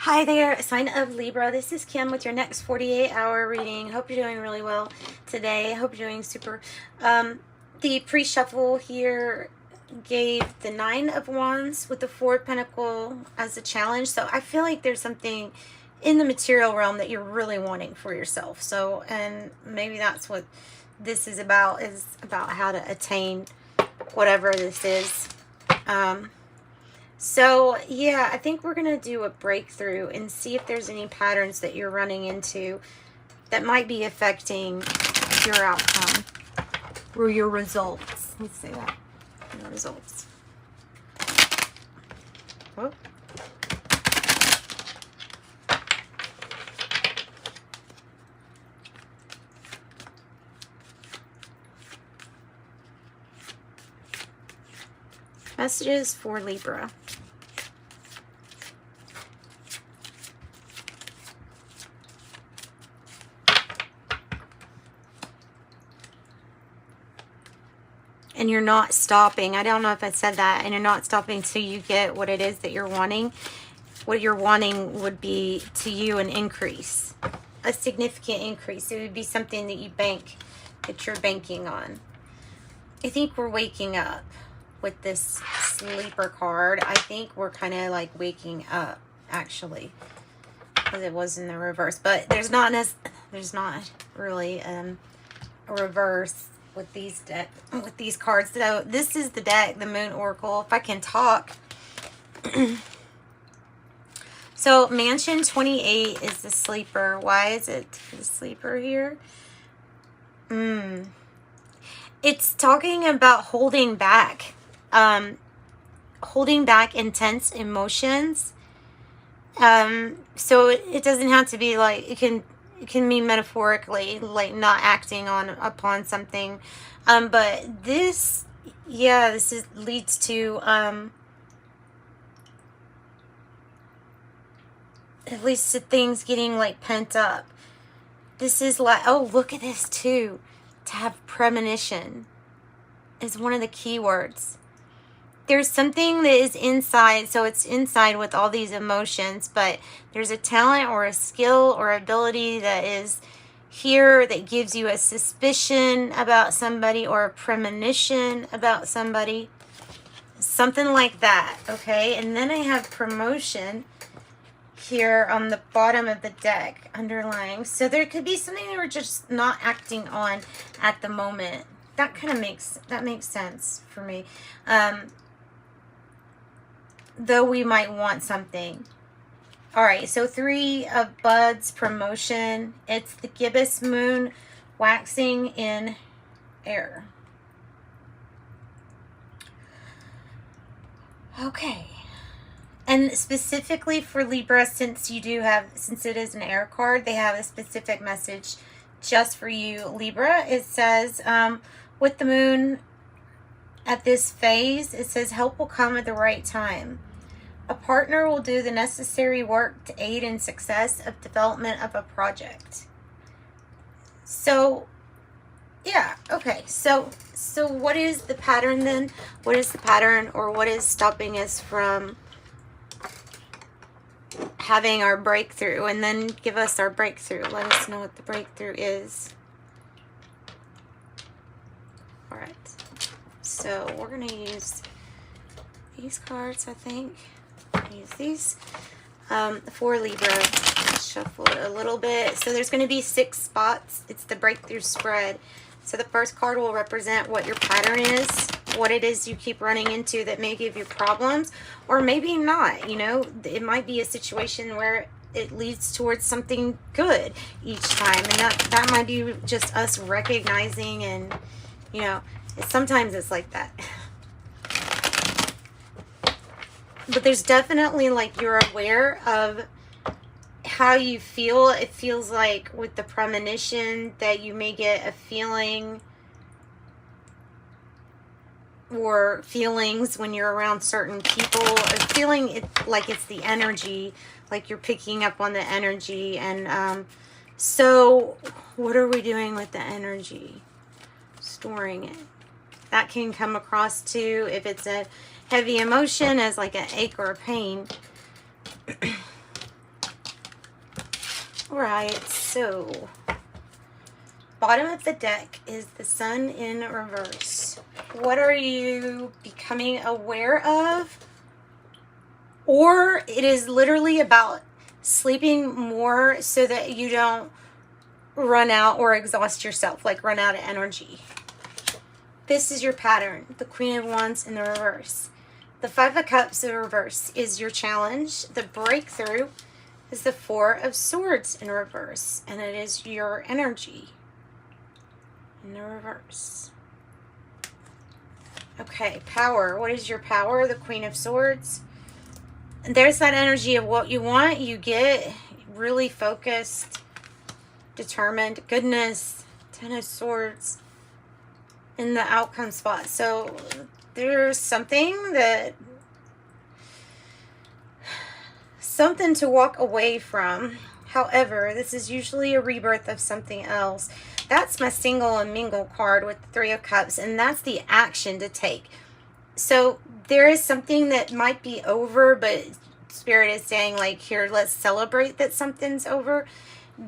Hi there, sign of Libra. This is Kim with your next 48-hour reading. Hope you're doing really well today. Hope you're doing super. The pre-shuffle here gave the Nine of Wands with the Four of Pentacles as a challenge. So I feel like there's something in the material realm that you're really wanting for yourself. So, and maybe that's what this is about how to attain whatever this is. So, yeah, I think we're going to do a breakthrough and see if there's any patterns that you're running into that might be affecting your outcome or your results. Let's say that. Your results. Whoop. Messages for Libra. And you're not stopping. I don't know if I said that. And you're not stopping till you get what it is that you're wanting. What you're wanting would be to you an increase, a significant increase. It would be something that you that you're banking on. I think we're waking up with this sleeper card. I think we're kind of like waking up, actually, because it was in the reverse. But there's not really a reverse with these cards. So this is the deck, the Moon Oracle. If I can talk. So Mansion 28 is the sleeper. Why is it the sleeper here? It's talking about holding back intense emotions. So it doesn't have to be like, it can mean metaphorically, like not acting upon something. But this, yeah, leads to, at least to things getting like pent up. This is like, oh, look at this too. To have premonition is one of the key words. There's something that is inside, so it's inside with all these emotions, but there's a talent or a skill or ability that is here that gives you a suspicion about somebody or a premonition about somebody. Something like that, okay? And then I have promotion here on the bottom of the deck, underlying. So there could be something that we're just not acting on at the moment. That kind of makes sense for me. Though we might want something. All right, so Three of Buds, promotion. It's the gibbous moon waxing in air. Okay. And specifically for Libra, since it is an air card, they have a specific message just for you, Libra. It says, with the moon at this phase, it says help will come at the right time. A partner will do the necessary work to aid in success of development of a project. So, yeah, okay. So what is the pattern then? What is the pattern, or what is stopping us from having our breakthrough? And then give us our breakthrough. Let us know what the breakthrough is. All right. So we're going to use these cards, I think. Use these. For Libra, shuffle it a little bit. So there's going to be 6 spots. It's the breakthrough spread. So the first card will represent what your pattern is, what it is you keep running into that may give you problems, or maybe not. You know, it might be a situation where it leads towards something good each time, and that might be just us recognizing, and you know, sometimes it's like that. But there's definitely, like, you're aware of how you feel. It feels like with the premonition that you may get a feeling or feelings when you're around certain people, or feeling it like it's the energy, like you're picking up on the energy. And so what are we doing with the energy? Storing it. That can come across too if it's a heavy emotion as like an ache or a pain. Right, so bottom of the deck is the Sun in reverse. What are you becoming aware of? Or it is literally about sleeping more so that you don't run out or exhaust yourself, like run out of energy. This is your pattern, the Queen of Wands in the reverse. The Five of Cups in reverse is your challenge. The breakthrough is the Four of Swords in reverse, and it is your energy in the reverse. Okay, power. What is your power? The Queen of Swords. And there's that energy of what you want, you get. Really focused, determined, goodness, Ten of Swords in the outcome spot. So there's something to walk away from. However, this is usually a rebirth of something else. That's my single and mingle card with the Three of Cups, and that's the action to take. So there is something that might be over, but Spirit is saying, like, here, let's celebrate that something's over,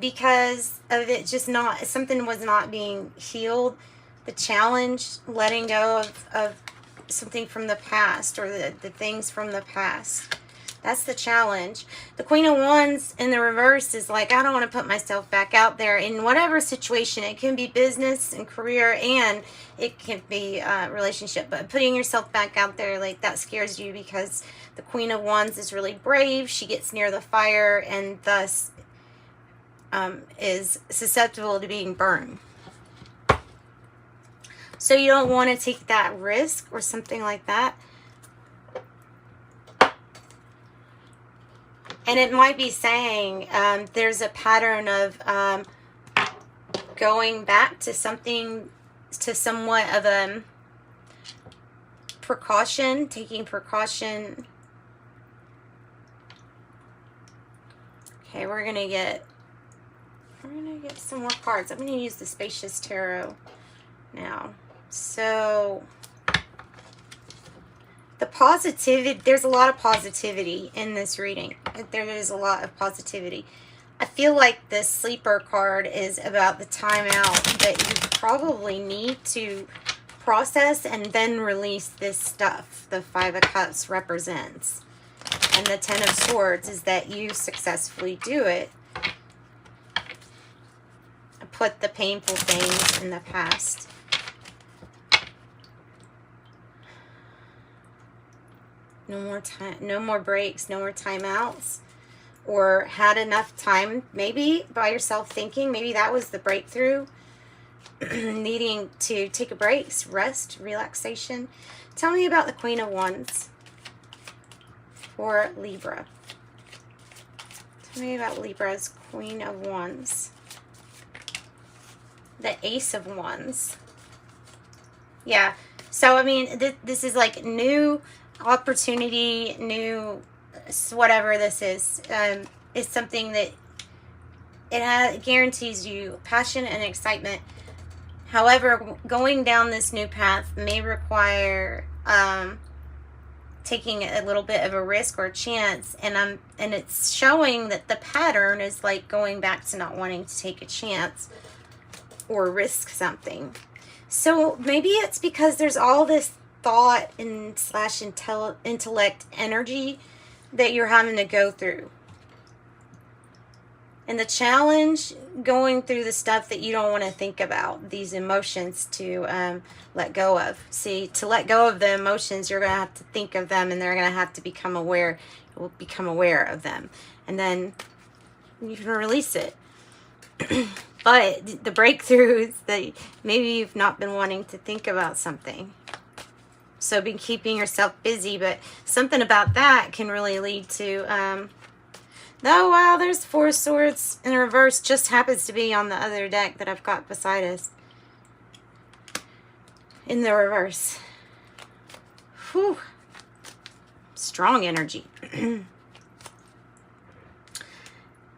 because of it just not, something was not being healed. The challenge, letting go of something from the past, or the things from the past. That's the challenge. The Queen of Wands in the reverse is like, I don't want to put myself back out there in whatever situation. It can be business and career, and it can be relationship. But putting yourself back out there, like, that scares you, because the Queen of Wands is really brave. She gets near the fire and thus is susceptible to being burned. So you don't want to take that risk or something like that. And it might be saying there's a pattern of going back to something, to somewhat of a precaution, taking precaution. Okay, we're gonna get some more cards. I'm gonna use the Spacious Tarot now. So the positivity, there's a lot of positivity in this reading. There is a lot of positivity. I feel like this sleeper card is about the time out that you probably need to process and then release this stuff. The Five of Cups represents. And the Ten of Swords is that you successfully do it. Put the painful things in the past. No more time, no more breaks, no more timeouts, or had enough time maybe by yourself thinking. Maybe that was the breakthrough. Needing to take a break, rest, relaxation. Tell me about the Queen of Wands for Libra. Tell me about Libra's Queen of Wands. The Ace of Wands. Yeah, so I mean, this is like new opportunity, new whatever this is something that it guarantees you passion and excitement. However, going down this new path may require taking a little bit of a risk or a chance, and it's showing that the pattern is like going back to not wanting to take a chance or risk something. So maybe it's because there's all this thought and slash intellect energy that you're having to go through. And the challenge, going through the stuff that you don't want to think about, these emotions to let go of. See, to let go of the emotions, you're going to have to think of them, and they're going to have to become aware. You will become aware of them. And then you can release it. But the breakthrough is that maybe you've not been wanting to think about something. So been keeping yourself busy, but something about that can really lead to, oh wow, there's Four of Swords in reverse, just happens to be on the other deck that I've got beside us. In the reverse. Whew. Strong energy.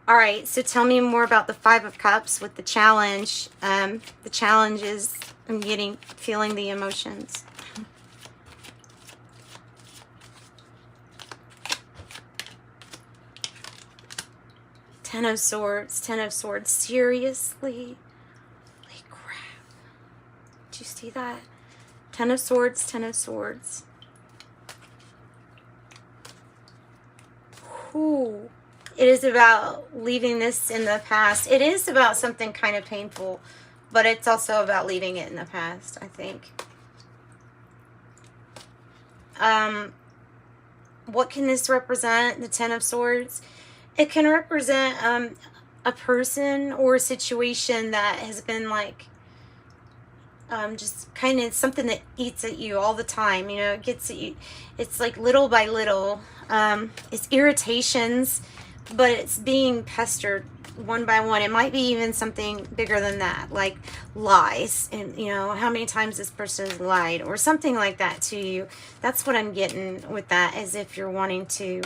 All right, so tell me more about the Five of Cups with the challenge. The challenge is I'm feeling the emotions. Ten of Swords, Ten of Swords. Seriously? Holy crap. Did you see that? Ten of Swords, Ten of Swords. Ooh. It is about leaving this in the past. It is about something kind of painful, but it's also about leaving it in the past, I think. What can this represent? The Ten of Swords? It can represent a person or a situation that has been like just kind of something that eats at you all the time. You know, it gets at you. It's like little by little. It's irritations, but it's being pestered one by one. It might be even something bigger than that, like lies, and you know how many times this person has lied or something like that to you. That's what I'm getting with that, as if you're wanting to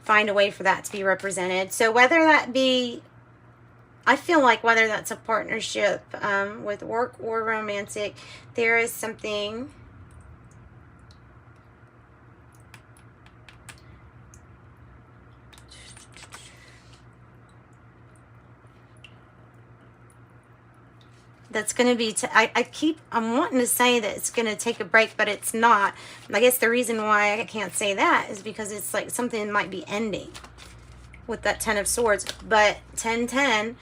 find a way for that to be represented. So whether that be, I feel like whether that's a partnership with work or romantic, there is something that's going to be, I'm wanting to say that it's going to take a break, but it's not. I guess the reason why I can't say that is because it's like something might be ending with that Ten of Swords. But 10-10,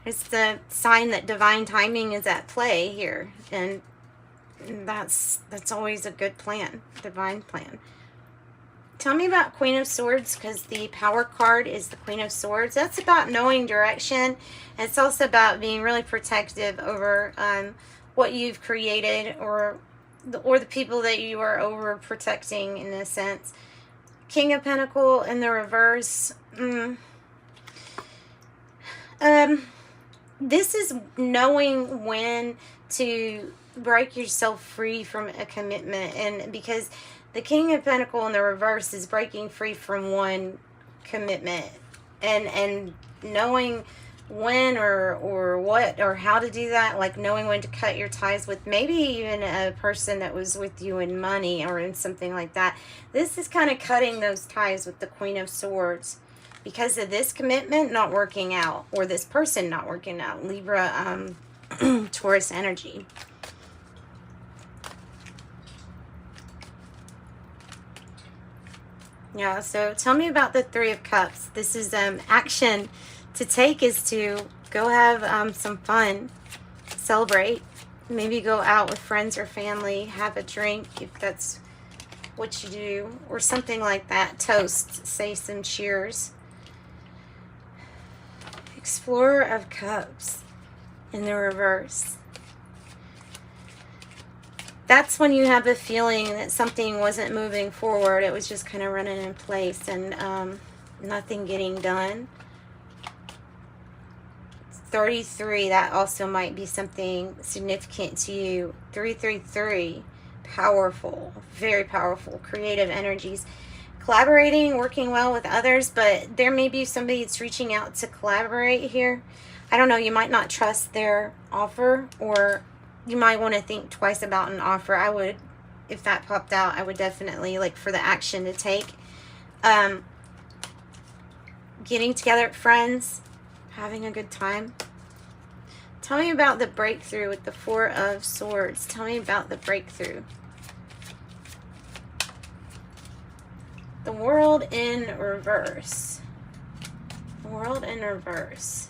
it's the sign that divine timing is at play here. And that's always a good plan, divine plan. Tell me about Queen of Swords, because the power card is the Queen of Swords. That's about knowing direction. It's also about being really protective over what you've created, or the people that you are overprotecting in a sense. King of Pentacles in the reverse. This is knowing when to break yourself free from a commitment, and because the King of Pentacles in the reverse is breaking free from one commitment, and knowing when or what or how to do that, like knowing when to cut your ties with maybe even a person that was with you in money or in something like that. This is kind of cutting those ties with the Queen of Swords because of this commitment not working out, or this person not working out. Libra, Taurus energy. Yeah, so tell me about the Three of Cups. This is action to take, is to go have some fun, celebrate, maybe go out with friends or family, have a drink if that's what you do, or something like that. Toast, say some cheers. Explorer of Cups in the reverse. That's when you have a feeling that something wasn't moving forward. It was just kind of running in place and nothing getting done. 33, that also might be something significant to you. 333, powerful, very powerful, creative energies. Collaborating, working well with others, but there may be somebody that's reaching out to collaborate here. I don't know, you might not trust their offer, or you might want to think twice about an offer. I would, if that popped out, I would definitely like for the action to take. Getting together with friends, having a good time. Tell me about the breakthrough with the Four of Swords. Tell me about the breakthrough. The World in reverse. The World in reverse.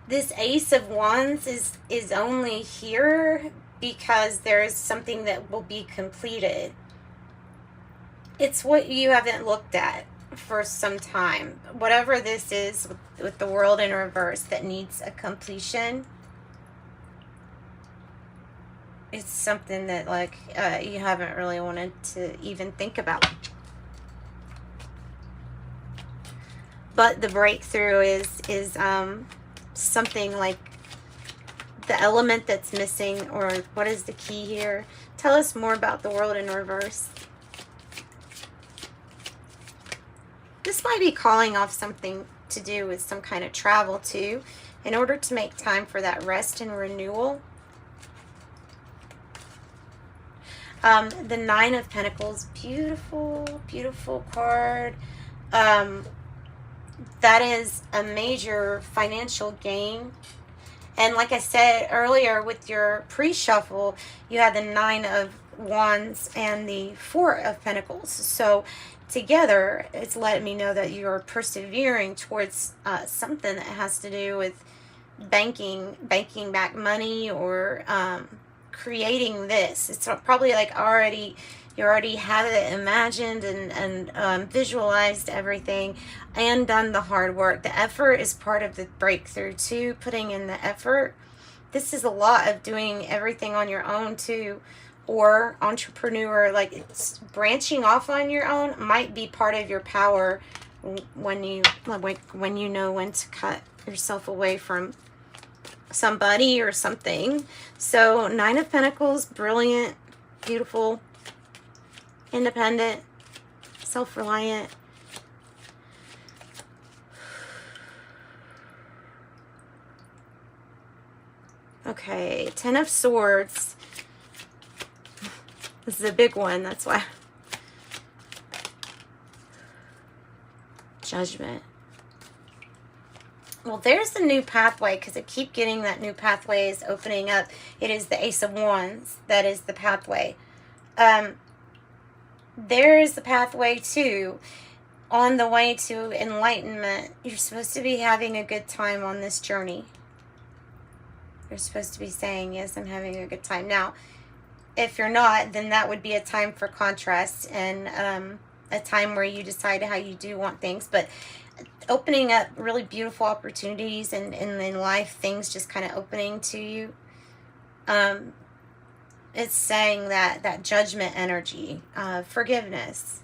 This Ace of Wands is only here because there is something that will be completed. It's what you haven't looked at for some time. Whatever this is with the World in reverse that needs a completion, it's something that like you haven't really wanted to even think about. But the breakthrough is something like the element that's missing, or what is the key here? Tell us more about the World in reverse. This might be calling off something to do with some kind of travel too, in order to make time for that rest and renewal. The Nine of Pentacles, beautiful, beautiful card. That is a major financial gain. And like I said earlier with your pre-shuffle, you had the Nine of Wands and the Four of Pentacles. So together, it's letting me know that you're persevering towards something that has to do with banking back money, or creating this. It's probably like you already have it imagined and visualized everything and done the hard work. The effort is part of the breakthrough too, putting in the effort. This is a lot of doing everything on your own too, or entrepreneur, like it's branching off on your own might be part of your power when you know when to cut yourself away from somebody or something. So Nine of Pentacles, brilliant, beautiful, independent, self-reliant. Okay, Ten of Swords. This is a big one, that's why. Judgment. Well, there's the new pathway, because I keep getting that new pathway is opening up. It is the Ace of Wands that is the pathway. There is the pathway too, on the way to enlightenment. You're supposed to be having a good time on this journey. You're supposed to be saying, yes, I'm having a good time. Now, if you're not, then that would be a time for contrast and a time where you decide how you do want things. But opening up really beautiful opportunities and in life, things just kind of opening to you. It's saying that judgment energy, forgiveness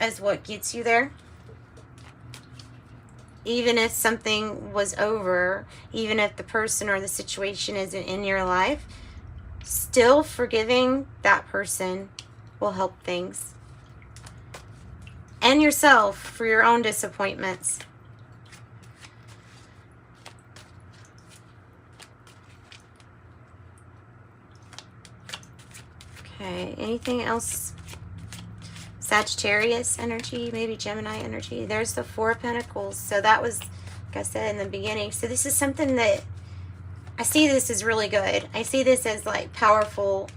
is what gets you there. Even if something was over, even if the person or the situation isn't in your life, still forgiving that person will help things. And yourself for your own disappointments. Okay, anything else? Sagittarius energy, maybe Gemini energy. There's the Four of Pentacles. So that was, like I said in the beginning. So this is something that I see this as really good. I see this as like powerful.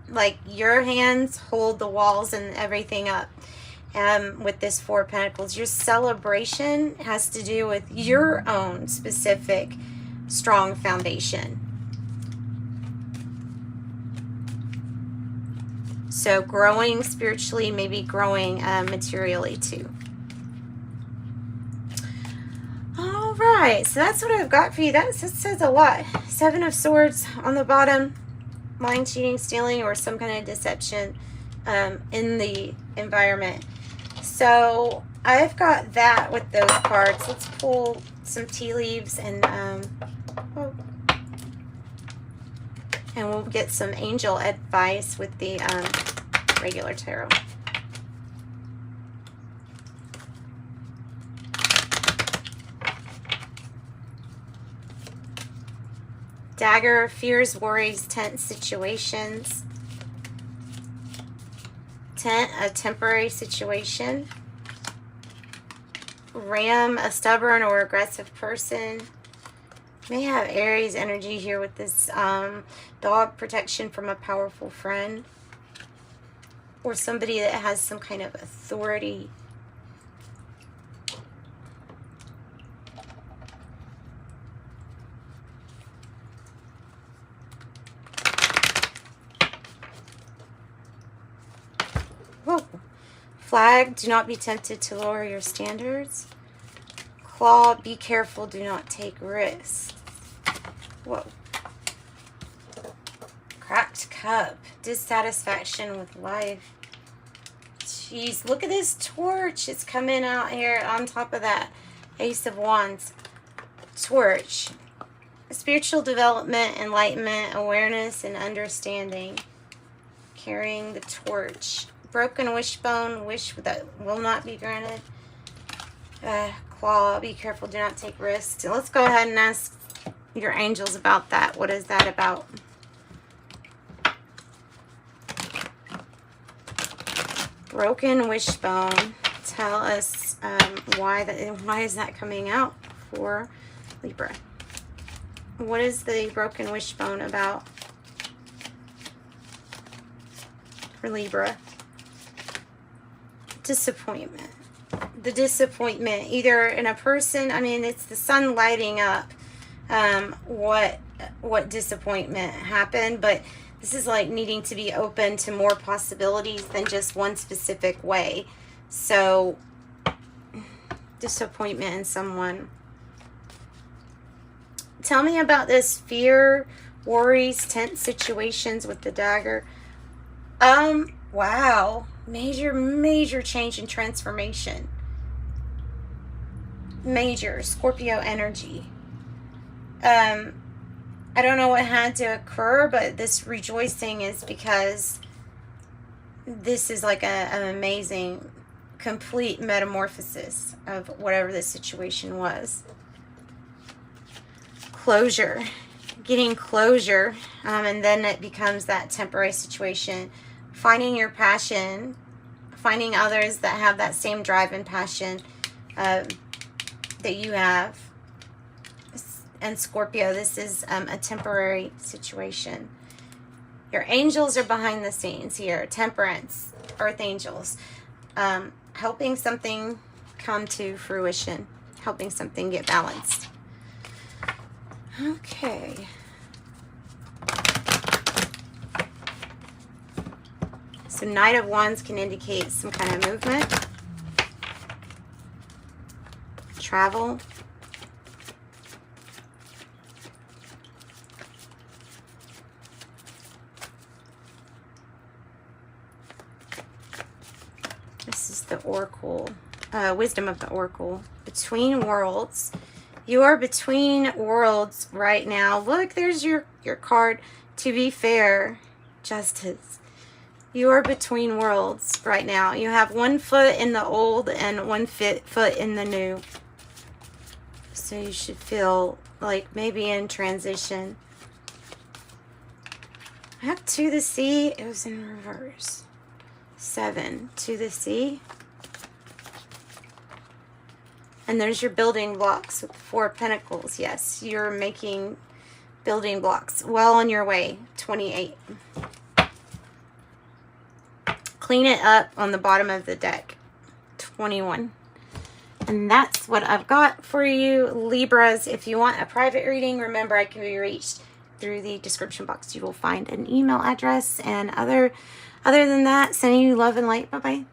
Like your hands hold the walls and everything up. With this Four of Pentacles, your celebration has to do with your own specific strong foundation. So growing spiritually, maybe growing materially too. All right, so that's what I've got for you. That says a lot. Seven of Swords on the bottom, lying, cheating, stealing, or some kind of deception in the environment. So I've got that with those cards. Let's pull some tea leaves and we'll get some angel advice with the regular tarot. Dagger, fears, worries, tense situations. A temporary situation. Ram, a stubborn or aggressive person. May have Aries energy here with this dog, protection from a powerful friend. Or somebody that has some kind of authority. Whoa. Flag, do not be tempted to lower your standards. Claw, be careful, do not take risks. Whoa. Cracked cup, dissatisfaction with life. Jeez, look at this torch. It's coming out here on top of that Ace of Wands. Torch. Spiritual development, enlightenment, awareness, and understanding. Carrying the torch. Broken wishbone, wish that will not be granted. Claw, be careful, do not take risks. So let's go ahead and ask your angels about that. What is that about? Broken wishbone. Tell us why is that coming out for Libra? What is the broken wishbone about for Libra? Disappointment. The disappointment, either in a person, I mean, it's the sun lighting up what disappointment happened, but this is like needing to be open to more possibilities than just one specific way. So, disappointment in someone. Tell me about this fear, worries, tense situations with the dagger. Wow. Major change and transformation. Major Scorpio energy. I don't know what had to occur, but this rejoicing is because this is like an amazing, complete metamorphosis of whatever the situation was. Closure. Getting closure, and then it becomes that temporary situation. Finding your passion, finding others that have that same drive and passion that you have. And Scorpio, this is a temporary situation. Your angels are behind the scenes here. Temperance, earth angels, helping something come to fruition, helping something get balanced. Okay. So Knight of Wands can indicate some kind of movement, travel. This is the Oracle, wisdom of the Oracle. Between worlds. You are between worlds right now. Look, there's your card. To be fair, justice. You are between worlds right now. You have one foot in the old and one foot in the new. So you should feel like maybe in transition. I have to the sea. It was in reverse. 7 to the sea. And there's your building blocks with 4 pentacles. Yes, you're making building blocks. Well on your way. 28. Clean it up on the bottom of the deck. 21. And that's what I've got for you, Libras. If you want a private reading, remember I can be reached through the description box. You will find an email address. And other than that, sending you love and light. Bye-bye.